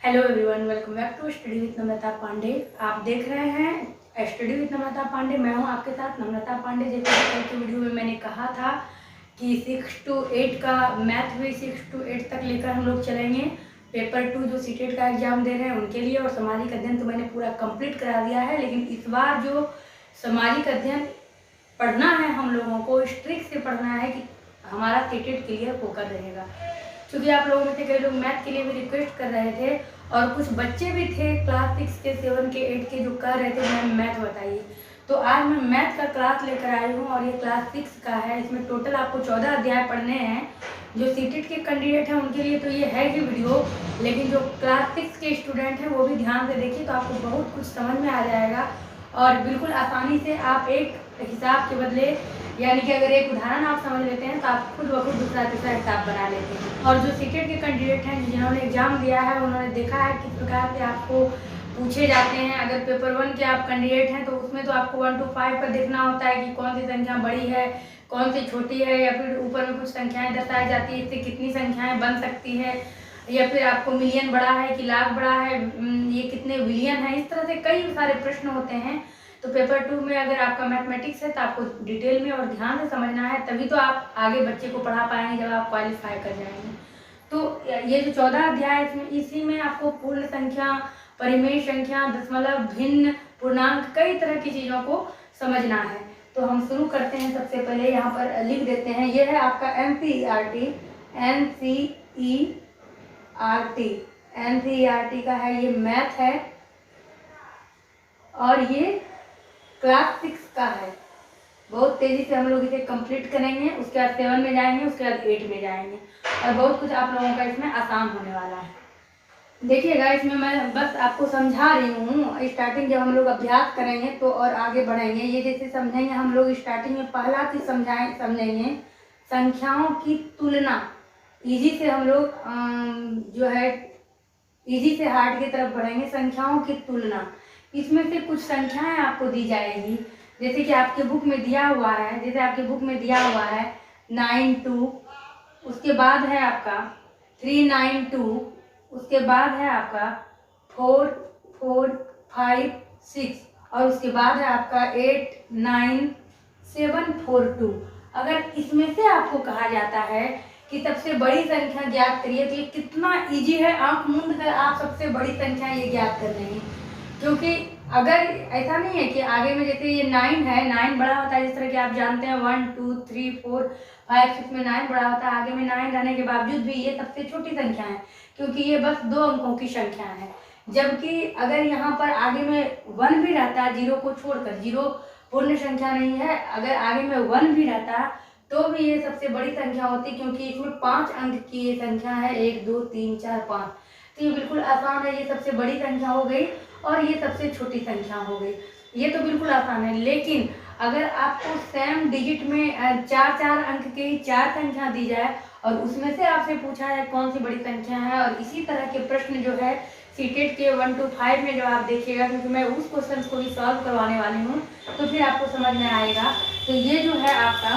Hello everyone, welcome back to study with Namrata Pandey. आप देख रहे हैं स्टडी विद नम्रता पांडे। मैं हूं आपके साथ नम्रता पांडे। जैसे कल की वीडियो में मैंने कहा था कि 6 to 8 का मैथ भी 6 to 8 तक लेकर हम लोग चलेंगे। पेपर 2 जो सीटेट का एग्जाम दे रहे हैं उनके लिए, और सामाजिक अध्ययन तो मैंने पूरा कंप्लीट करा दिया है। लेकिन इस बार जो सामाजिक अध्ययन पढ़ना है हम लोगों को, स्ट्रिक्ट से पढ़ना है कि हमारा सीटेट क्लियर होकर रहेगा। क्योंकि आप लोगों में से कई लोग मैथ के लिए भी रिक्वेस्ट कर रहे थे, और कुछ बच्चे भी थे क्लास 6 के 7 के 8 के जो कह रहे थे मैम मैथ बताइए। तो आज मैं मैथ का क्लास लेकर आई हूँ, और ये क्लास 6 का है। इसमें टोटल आपको 14 अध्याय पढ़ने हैं। जो सीटेट के कैंडिडेट हैं उनके लिए तो ये है ही वीडियो, लेकिन जो क्लास 6 के स्टूडेंट हैं वो भी ध्यान से देखिए, तो आपको बहुत कुछ समझ में आ जाएगा। और बिल्कुल आसानी से आप एक हिसाब के बदले, यानी कि अगर एक उदाहरण आप समझ लेते हैं तो आप खुद ब खुद दूसरा तीसरा हिसाब बना लेते हैं। और जो सीटेट के कैंडिडेट हैं जिन्होंने एग्जाम दिया है, उन्होंने देखा है किस प्रकार से आपको पूछे जाते हैं। अगर पेपर 1 के आप कैंडिडेट हैं तो उसमें तो आपको 1 to 5 पर देखना होता है कि कौन सी संख्या बड़ी है, कौन सी छोटी है, या फिर ऊपर में कुछ संख्याएं दर्शाई जाती है, इससे कितनी संख्याएं बन सकती है, या फिर आपको मिलियन बड़ा है कि लाख बड़ा है, ये कितने बिलियन है। इस तरह से कई सारे प्रश्न होते हैं। तो पेपर 2 में अगर आपका मैथमेटिक्स है तो आपको डिटेल में और ध्यान से समझना है, तभी तो आप आगे बच्चे को पढ़ा पाएंगे जब आप क्वालिफाई कर जाएंगे। तो ये जो 14 अध्याय इसमें, इसी में आपको पूर्ण संख्या, परिमेय संख्या, दशमलव, भिन्न, पूर्णांक, कई तरह की चीज़ों को समझना है। तो हम शुरू करते हैं। सबसे पहले यहाँ पर लिख देते हैं, ये है आपका NCERT। NCERT का है, ये मैथ है, और ये क्लास 6 का है। बहुत तेज़ी से हम लोग इसे कंप्लीट करेंगे, उसके बाद 7 में जाएंगे, उसके बाद 8 में जाएंगे, और बहुत कुछ आप लोगों का इसमें आसान होने वाला है। देखिएगा, इसमें मैं बस आपको समझा रही हूँ। स्टार्टिंग जब हम लोग अभ्यास करेंगे तो और आगे बढ़ेंगे। ये जैसे समझेंगे हम लोग, स्टार्टिंग में पहला चीज समझेंगे संख्याओं की तुलना। इजी से हम लोग जो है इजी से हार्ड की तरफ बढ़ेंगे। संख्याओं की तुलना, इसमें से कुछ संख्याएं आपको दी जाएगी, जैसे कि आपके बुक में दिया हुआ है। जैसे आपके बुक में दिया हुआ है 92, उसके बाद है आपका 392, उसके बाद है आपका 4 4 5 6, और उसके बाद है आपका 8 9 7 4 2। अगर इसमें से आपको कहा जाता है कि सबसे बड़ी संख्या ज्ञात करिए, तो ये कितना इजी है। आंख मूंद कर आप सबसे बड़ी संख्या ये ज्ञात कर लेंगे। क्योंकि अगर ऐसा नहीं है कि आगे में जैसे ये 9 है, 9 बड़ा होता है, जिस तरह कि आप जानते हैं 1 2 3 4 5 6 में 9 बड़ा होता है। आगे में 9 रहने के बावजूद भी ये सबसे छोटी संख्या है, क्योंकि ये बस 2 अंकों की संख्या है। जबकि अगर यहाँ पर आगे में 1 भी रहता है, 0 को छोड़कर, 0 पूर्ण संख्या नहीं है, अगर आगे में 1 भी रहता तो भी ये सबसे बड़ी संख्या होती, क्योंकि इसमें 5 अंक की ये संख्या है, 1 2 3 4 5। तो ये बिल्कुल आसान है। ये सबसे बड़ी संख्या हो गई और ये सबसे छोटी संख्या हो गई। ये तो बिल्कुल आसान है। लेकिन अगर आपको सेम डिजिट में 4 अंक की 4 संख्या दी जाए, और उसमें से आपसे पूछा है कौन सी बड़ी संख्या है, और इसी तरह के प्रश्न जो है सीटेट के 1 to 5 में जो आप देखिएगा, क्योंकि मैं उस क्वेश्चन को भी सॉल्व करवाने वाली हूँ, तो फिर आपको समझ में आएगा। तो ये जो है आपका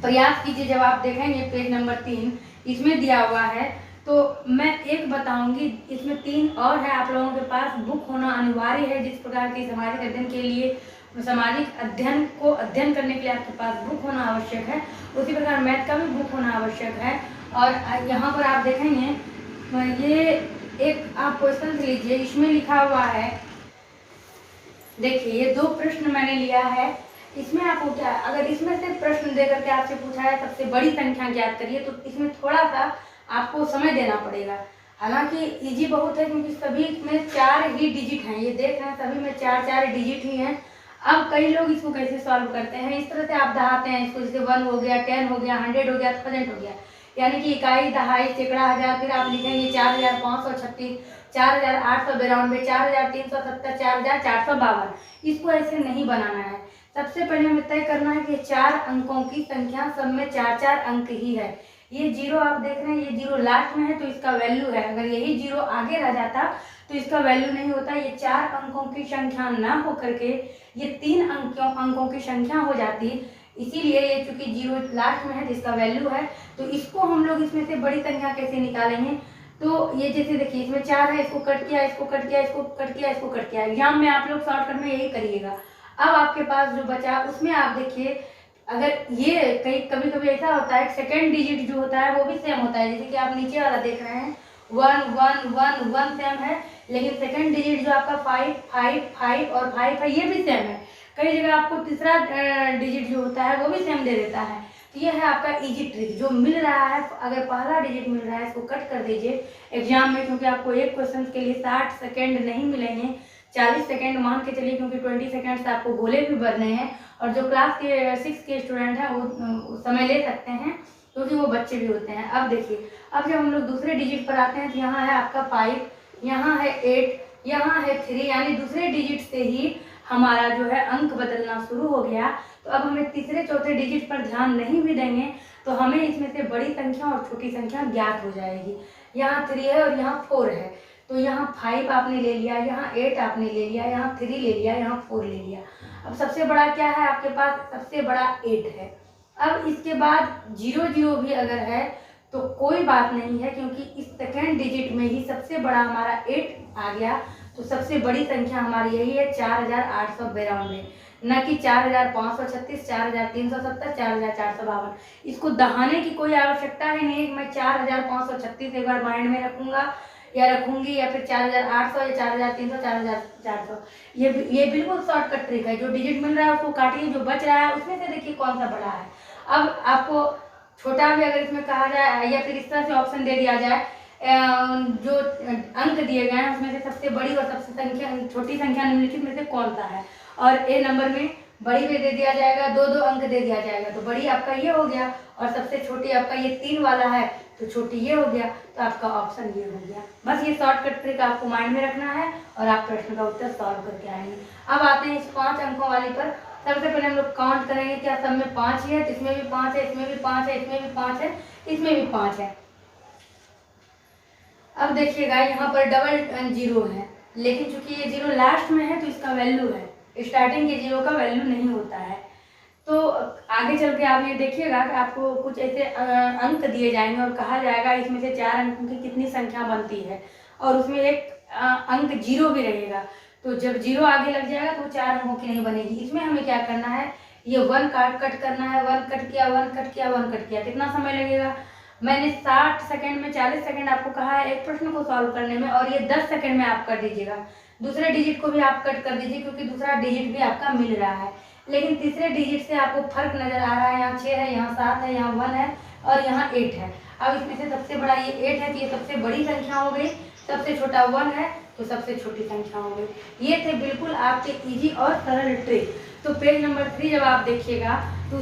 प्रयास कीजिए। जब आप देखेंगे पेज नंबर 3 इसमें दिया हुआ है, तो मैं एक बताऊंगी, इसमें 3 और है। आप लोगों के पास बुक होना अनिवार्य है। जिस प्रकार की सामाजिक अध्ययन के लिए, सामाजिक अध्ययन को अध्ययन करने के लिए आपके पास बुक होना आवश्यक है, उसी प्रकार मैथ का भी बुक होना आवश्यक है। और यहाँ पर आप देखेंगे, ये एक आप क्वेश्चन लीजिए, इसमें लिखा हुआ है, देखिए ये 2 प्रश्न मैंने लिया है। इसमें आपको क्या, अगर इसमें से प्रश्न देकर के आपसे पूछा है सबसे बड़ी संख्या ज्ञात करिए, तो इसमें थोड़ा सा आपको समय देना पड़ेगा। हालांकि इजी बहुत है, क्योंकि सभी में 4 ही डिजिट हैं। ये देख रहे हैं, सभी में 4 डिजिट ही हैं। अब कई लोग इसको कैसे सॉल्व करते हैं, इस तरह से आप दहाते हैं इसको, जैसे 1 हो गया, 10 हो गया, 100 हो गया, 1000 हो गया, यानी कि इकाई, दहाई, सैकड़ा, हजार। फिर आप लिखेंगे 4536, 4892, 4370, 4452। इसको ऐसे नहीं बनाना है। सबसे पहले हमें तय करना है कि 4 अंकों की संख्या, सब में 4 अंक ही है। ये 0 आप देख रहे हैं, ये 0 लास्ट में है तो इसका वैल्यू है। अगर यही 0 आगे रह जाता तो इसका वैल्यू नहीं होता। ये 4 अंकों की संख्या ना होकर के ये 3 अंकों की संख्या हो जाती। इसीलिए ये चूंकि 0 लास्ट में है तो इसका वैल्यू है। तो इसको हम लोग इसमें से बड़ी संख्या कैसे निकालेंगे, तो ये जैसे देखिए इसमें 4 है, इसको कट किया, इसको कट किया, इसको कट किया, इसको कट किया। एग्जाम में आप लोग शॉर्टकट में यही करिएगा। अब आपके पास जो बचा उसमें आप देखिए, अगर ये कहीं कभी कभी ऐसा होता है सेकंड डिजिट जो होता है वो भी सेम होता है, जैसे कि आप नीचे वाला देख रहे हैं 1 1 1 1 सेम है, लेकिन सेकंड डिजिट जो आपका 5 5 5 और 5 है ये भी सेम है। कई जगह आपको तीसरा डिजिट जो होता है वो भी सेम दे देता है। तो ये है आपका इजी ट्रिक जो मिल रहा है। अगर पहला डिजिट मिल रहा है इसको कट कर दीजिए एग्जाम में, क्योंकि आपको एक क्वेश्चन के लिए 60 सेकेंड नहीं मिलेंगे, 40 सेकेंड मान के चलिए, क्योंकि 20 सेकेंड से आपको गोले भी भरने हैं। और जो क्लास के 6 के स्टूडेंट हैं वो समय ले सकते हैं, क्योंकि वो बच्चे भी होते हैं। अब देखिए, अब जब हम लोग दूसरे डिजिट पर आते हैं तो यहाँ है आपका 5, यहाँ है 8, यहाँ है 3, यानी दूसरे डिजिट से ही हमारा जो है अंक बदलना शुरू हो गया। तो अब हमें तीसरे चौथे डिजिट पर ध्यान नहीं भी देंगे तो हमें इसमें से बड़ी संख्या और छोटी संख्या ज्ञात हो जाएगी। यहाँ 3 है और यहाँ 4 है, तो यहाँ 5 आपने ले लिया, यहाँ 8 आपने ले लिया, यहाँ 3 ले लिया, यहाँ 4 ले लिया। अब सबसे बड़ा क्या है आपके पास? सबसे बड़ा 8 है। अब इसके बाद 0 0 भी अगर है तो कोई बात नहीं है, क्योंकि इस सेकेंड डिजिट में ही सबसे बड़ा हमारा 8 आ गया। तो सबसे बड़ी संख्या हमारी यही है 4892, न कि 4536, 4370, 4452। इसको दहाने की कोई आवश्यकता है नहीं। मैं 4536 एक बार माइंड में रखूंगा या रखूंगी, या फिर 4800 या 4300, 4400। ये बिल्कुल शॉर्टकट ट्रिक है। जो डिजिट मिल रहा है उसको काटिए, जो बच रहा है उसमें से देखिए कौन सा बड़ा है। अब आपको छोटा भी अगर इसमें कहा जाए या फिर इस तरह से ऑप्शन दे दिया जाए, जो अंक दिए गए हैं उसमें से सबसे बड़ी और सबसे छोटी संख्या निम्नलिखित में से कौन सा है, और ए नंबर में बड़ी में दे दिया जाएगा, 2 अंक दे दिया जाएगा, तो बड़ी आपका ये हो गया, और सबसे छोटी आपका ये 3 वाला है तो छोटी ये हो गया, तो आपका ऑप्शन ये हो गया। बस ये शॉर्टकट ट्रिक आपको माइंड में रखना है और आप प्रश्न का उत्तर सॉल्व करके आएंगे। अब आते हैं इस 5 अंकों वाली पर। सबसे पहले हम लोग काउंट करेंगे, क्या सब में 5 ही है? तो इसमें भी 5 है, इसमें भी 5 है, इसमें भी 5 है, इसमें भी 5 है। अब देखिएगा यहाँ पर डबल 0 है, लेकिन चूंकि ये 0 लास्ट में है तो इसका वैल्यू है, स्टार्टिंग के 0 का वैल्यू नहीं होता है। तो आगे चल के आप ये देखिएगा कि आपको कुछ ऐसे अंक दिए जाएंगे और कहा जाएगा इसमें से 4 अंकों की कितनी संख्या बनती है, और उसमें एक अंक 0 भी रहेगा। तो जब 0 आगे लग जाएगा तो 4 अंकों की नहीं बनेगी। इसमें हमें क्या करना है, ये 1 कट करना है, 1 कट किया, 1 कट किया, 1 कट किया। कितना समय लगेगा? मैंने 60 सेकंड में 40 सेकंड आपको कहा है एक प्रश्न को सॉल्व करने में, और ये 10 सेकंड में आप कर दीजिएगा। दूसरे डिजिट को भी आप कट कर दीजिए, क्योंकि दूसरा डिजिट भी आपका मिल रहा है, लेकिन तीसरे डिजिट से आपको फर्क नजर आ रहा है। यहाँ 6 है, यहाँ 7 है, यहाँ 1 है और यहाँ 8 है। अब इसमें से सबसे बड़ा ये 8 है तो ये सबसे बड़ी संख्या हो गई, सबसे छोटा 1 है तो सबसे छोटी संख्या हो गई। ये थे बिल्कुल आपके इजी और सरल ट्रिक। तो पेज नंबर 3 जब आप देखिएगा तो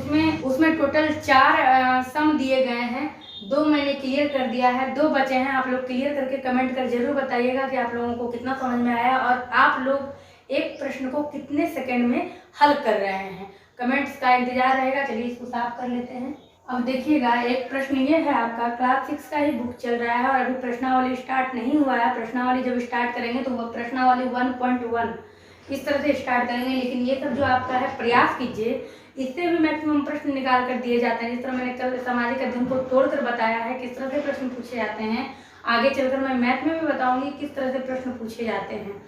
उसमें टोटल 4 सम दिए गए हैं, 2 मैंने क्लियर कर दिया है, 2 बचे हैं। आप लोग क्लियर करके कमेंट कर जरूर बताइएगा कि आप लोगों को कितना समझ में आया और आप लोग एक प्रश्न को कितने सेकंड में हल कर रहे हैं। कमेंट्स का इंतजार रहेगा। चलिए इसको साफ कर लेते हैं। अब देखिएगा एक प्रश्न ये है, आपका क्लास 6 का ही बुक चल रहा है और अभी प्रश्नावली स्टार्ट नहीं हुआ है। प्रश्नावली जब स्टार्ट करेंगे तो वह प्रश्नावली 1.1 इस तरह से स्टार्ट करेंगे। लेकिन ये सब जो आपका है प्रयास कीजिए, इससे भी मैक्सिमम प्रश्न निकाल कर दिए जाते हैं। जिस तरह मैंने कल सामाजिक अध्ययन को तोड़कर बताया है किस तरह से प्रश्न पूछे जाते हैं, आगे चलकर मैं मैथ में भी बताऊंगी किस तरह से प्रश्न पूछे जाते हैं।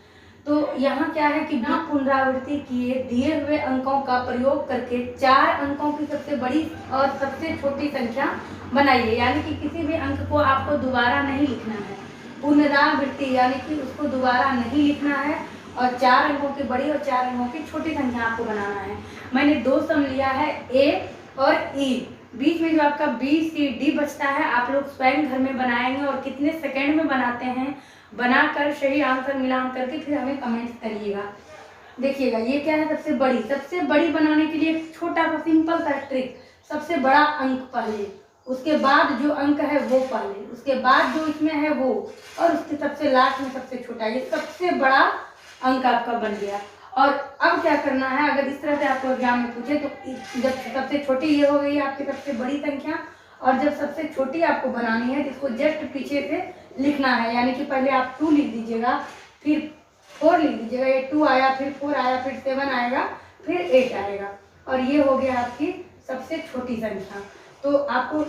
तो यहाँ क्या है कि बिना पुनरावृत्ति किए दिए हुए अंकों का प्रयोग करके 4 अंकों की सबसे बड़ी और सबसे छोटी संख्या बनाइए। यानी कि किसी भी अंक को आपको दोबारा नहीं लिखना है, पुनरावृत्ति यानी कि उसको दोबारा नहीं लिखना है, और 4 अंकों की बड़ी और 4 अंकों की छोटी संख्या आपको बनाना है। मैंने 2 सम लिया है, ए और ई। बीच में जो आपका बी सी डी बचता है आप लोग स्वयं घर में बनाएंगे और कितने सेकंड में बनाते हैं, बनाकर सही आंसर मिलान करके फिर हमें कमेंट्स करिएगा। देखिएगा ये क्या है, सबसे बड़ी बनाने के लिए एक छोटा सा सिंपल सा ट्रिक, सबसे बड़ा अंक पहले, उसके बाद जो अंक है वो पहले, उसके बाद जो इसमें है वो, और उसके सबसे लास्ट में सबसे छोटा। ये सबसे बड़ा अंक आपका बन गया। और अब क्या करना है, अगर इस तरह से आपको एग्जाम में पूछे तो जब सबसे छोटी ये हो गई आपकी सबसे बड़ी संख्या, और जब सबसे छोटी आपको बनानी है तो इसको जस्ट पीछे से लिखना है। यानी कि पहले आप 2 लिख दीजिएगा, फिर 4 लिख दीजिएगा, ये 2 आया, फिर 4 आया, फिर 7 आएगा, फिर 8 आएगा, और ये हो गया आपकी सबसे छोटी संख्या। तो आपको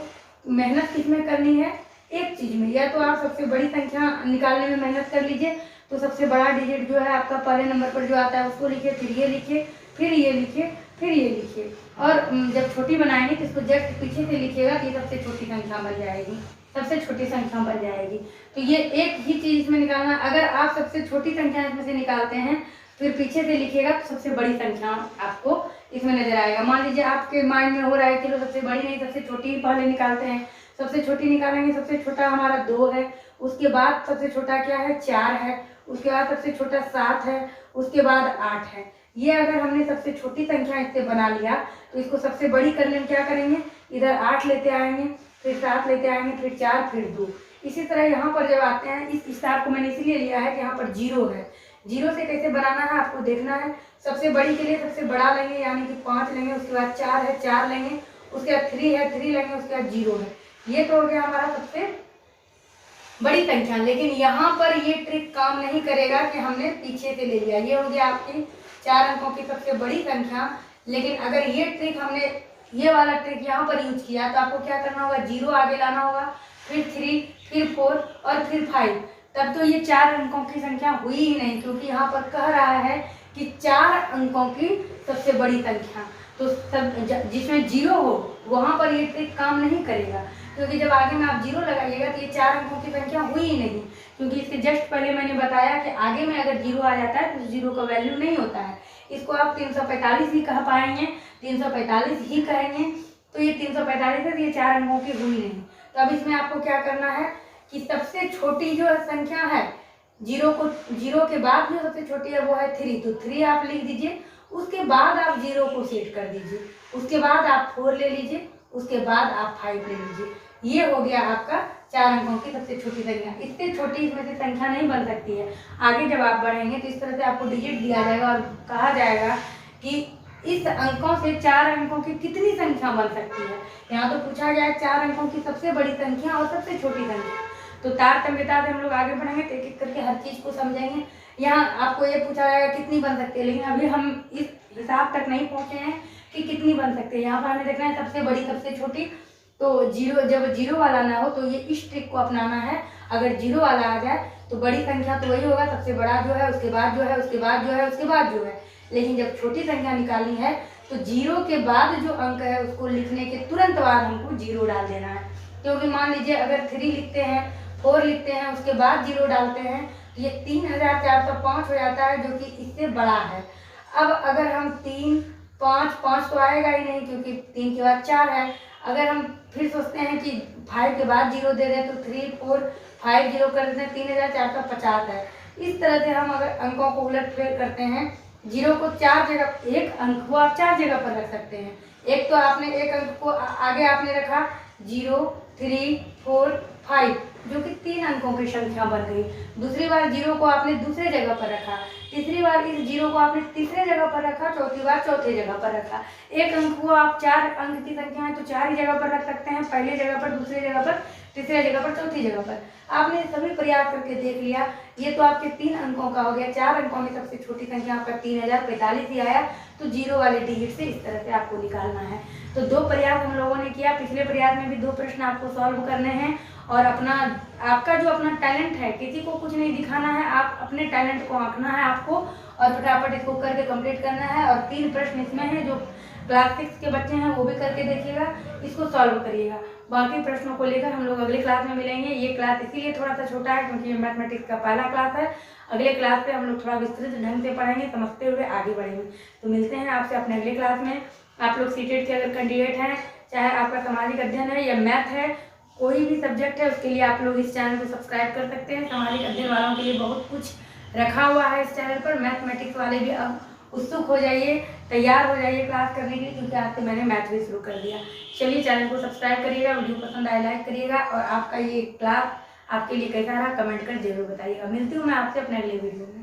मेहनत किसमें करनी है, एक चीज में, या तो आप सबसे बड़ी संख्या निकालने में मेहनत कर लीजिए, तो सबसे बड़ा डिजिट जो है आपका पहले नंबर पर जो आता है उसको लिखिए, फिर ये लिखिए, फिर ये लिखिए, फिर ये लिखिए, और जब छोटी बनाएंगे तो इसको जस्ट पीछे से लिखिएगा तो ये सबसे छोटी संख्या बन जाएगी, सबसे छोटी संख्या बन जाएगी। तो ये एक ही चीज इसमें निकालना। अगर आप सबसे छोटी संख्या इसमें से निकालते हैं फिर पीछे से लिखिएगा तो सबसे बड़ी संख्या आपको इसमें नजर आएगा। मान लीजिए आपके माइंड में हो रहा है चलो सबसे बड़ी नहीं सबसे छोटी पहले निकालते हैं, सबसे छोटी निकालेंगे, सबसे छोटा हमारा 2 है, उसके बाद सबसे छोटा क्या है 4 है, उसके बाद सबसे छोटा 7 है, उसके बाद 8 है। ये अगर हमने सबसे छोटी संख्या इससे बना लिया तो इसको सबसे बड़ी करने में क्या करेंगे, इधर 8 लेते आएंगे, फिर 7 लेते आएंगे, फिर 4, फिर 2। इसी तरह यहाँ पर जब आते हैं, इस हिसाब को मैंने इसीलिए लिया है कि यहाँ पर 0 है। 0 से कैसे बनाना है आपको देखना है। सबसे बड़ी के लिए सबसे बड़ा लेंगे यानी कि 5 लेंगे, उसके बाद 4 है 4 लेंगे, उसके बाद 3 है 3 लेंगे, उसके बाद 0 है। ये तो हो गया हमारा सबसे बड़ी संख्या। लेकिन यहाँ पर ये ट्रिक काम नहीं करेगा कि हमने पीछे से ले लिया। ये हो गया आपकी 4 अंकों की सबसे बड़ी संख्या। लेकिन अगर ये ट्रिक हमने ये वाला ट्रिक यहाँ पर यूज किया तो आपको क्या करना होगा, 0 आगे लाना होगा, फिर 3, फिर 4 और फिर 5। तब तो ये 4 अंकों की संख्या हुई ही नहीं, क्योंकि यहाँ पर कह रहा है कि 4 अंकों की सबसे बड़ी संख्या। तो सब जिसमें 0 हो वहाँ पर ये ट्रिक काम नहीं करेगा, क्योंकि जब आगे में आप 0 लगाइएगा तो ये 4 अंकों की संख्या हुई ही नहीं। क्योंकि इसके जस्ट पहले मैंने बताया कि आगे में अगर 0 आ जाता है तो 0 का वैल्यू नहीं होता है। इसको आप 345 ही कह पाएंगे, 345 ही कहेंगे। तो ये 345 है तो ये 4 अंकों की हुई नहीं। तो अब इसमें आपको क्या करना है कि सबसे छोटी जो संख्या है 0 के बाद जो सबसे छोटी है वो है 3। तो 3 आप लिख दीजिए, उसके बाद आप 0 को सेट कर दीजिए, उसके बाद आप 4 ले लीजिए, उसके बाद आप 5 ले लीजिए। ये हो गया आपका 4 अंकों की सबसे छोटी संख्या। इससे छोटी इसमें से संख्या नहीं बन सकती है। आगे जब आप बढ़ेंगे तो इस तरह से आपको डिजिट दिया जाएगा और कहा जाएगा कि इस अंकों से 4 अंकों की कितनी संख्या बन सकती है। यहाँ तो पूछा गया है 4 अंकों की सबसे बड़ी संख्या और सबसे छोटी संख्या। तो तारतम्यता से हम लोग आगे बढ़ेंगे तो एक एक करके हर चीज को समझेंगे। यहाँ आपको ये पूछा जाएगा कितनी बन सकती है, लेकिन अभी हम इस हिसाब तक नहीं पहुंचे हैं कि कितनी बन सकती है। यहाँ पर हमें देखना है सबसे बड़ी सबसे छोटी। तो 0 जब 0 वाला ना हो तो ये इस ट्रिक को अपनाना है। अगर 0 वाला आ जाए तो बड़ी संख्या तो वही होगा, सबसे बड़ा जो है, उसके बाद जो है, उसके बाद जो है, उसके बाद जो है। लेकिन जब छोटी संख्या निकालनी है तो 0 के बाद जो अंक है उसको लिखने के तुरंत बाद हमको 0 डाल देना है। क्योंकि मान लीजिए अगर 3 लिखते हैं, 4 लिखते हैं, उसके बाद 0 डालते हैं तो ये 3405 हो जाता है, जो कि इससे बड़ा है। अब अगर हम 3, 5 तो आएगा ही नहीं क्योंकि 3 के बाद 4 है। अगर हम फिर सोचते हैं कि 5 के बाद 0 दे दें तो 3, 4, 5 0 कर देते हैं, 3450 है। इस तरह से हम अगर अंकों को उलट फेर करते हैं, 0 को 4 जगह, एक अंक को आप 4 जगह पर रख सकते हैं। एक तो आपने एक अंक को आगे आपने रखा 0, 3, 4, 5, जो कि 3 अंकों की संख्या बन गई। दूसरी बार 0 को आपने दूसरे जगह पर रखा, तीसरी बार इस 0 को आपने तीसरे जगह पर रखा, चौथी बार चौथे जगह पर रखा। एक अंक को आप 4 अंक की संख्या है तो 4 ही जगह पर रख सकते हैं, पहले जगह पर, दूसरे जगह पर, तीसरे जगह पर, चौथी जगह पर। आपने सभी प्रयास करके देख लिया। ये तो आपके 3 अंकों का हो गया। 4 अंकों में सबसे छोटी संख्या आपका 3045 ही आया। तो 0 वाले डिजिट से इस तरह से आपको निकालना है। तो 2 प्रयास हम लोगों ने किया। पिछले प्रयास में भी 2 प्रश्न आपको सॉल्व करने हैं और आपका जो अपना टैलेंट है, किसी को कुछ नहीं दिखाना है, आप अपने टैलेंट को आंकना है आपको और फटाफट इसको करके कंप्लीट करना है। और 3 प्रश्न इसमें हैं जो क्लास 6 के बच्चे हैं वो भी करके देखिएगा, इसको सॉल्व करिएगा। बाकी प्रश्नों को लेकर हम लोग अगले क्लास में मिलेंगे। ये क्लास इसीलिए थोड़ा सा छोटा है क्योंकि ये मैथमेटिक्स का पहला क्लास है। अगले क्लास पे हम लोग थोड़ा विस्तृत ढंग से पढ़ेंगे, समझते हुए आगे बढ़ेंगे। तो मिलते हैं आपसे अपने अगले क्लास में। आप लोग सीटेट के अगर कैंडिडेट हैं, चाहे आपका सामाजिक अध्ययन है या मैथ है, कोई भी सब्जेक्ट है, उसके लिए आप लोग इस चैनल को सब्सक्राइब कर सकते हैं। सामाजिक अध्ययन वालों के लिए बहुत कुछ रखा हुआ है इस चैनल पर। मैथमेटिक्स वाले भी अब उत्सुक हो जाइए, तैयार हो जाइए क्लास करने के लिए, क्योंकि आज से मैंने मैथ भी शुरू कर दिया। चलिए चैनल को सब्सक्राइब करिएगा, वीडियो पसंद आए लाइक करिएगा और आपका ये क्लास आपके लिए कैसा रहा कमेंट कर जरूर बताइएगा। मिलती हूँ मैं आपसे अपने अगले वीडियो में।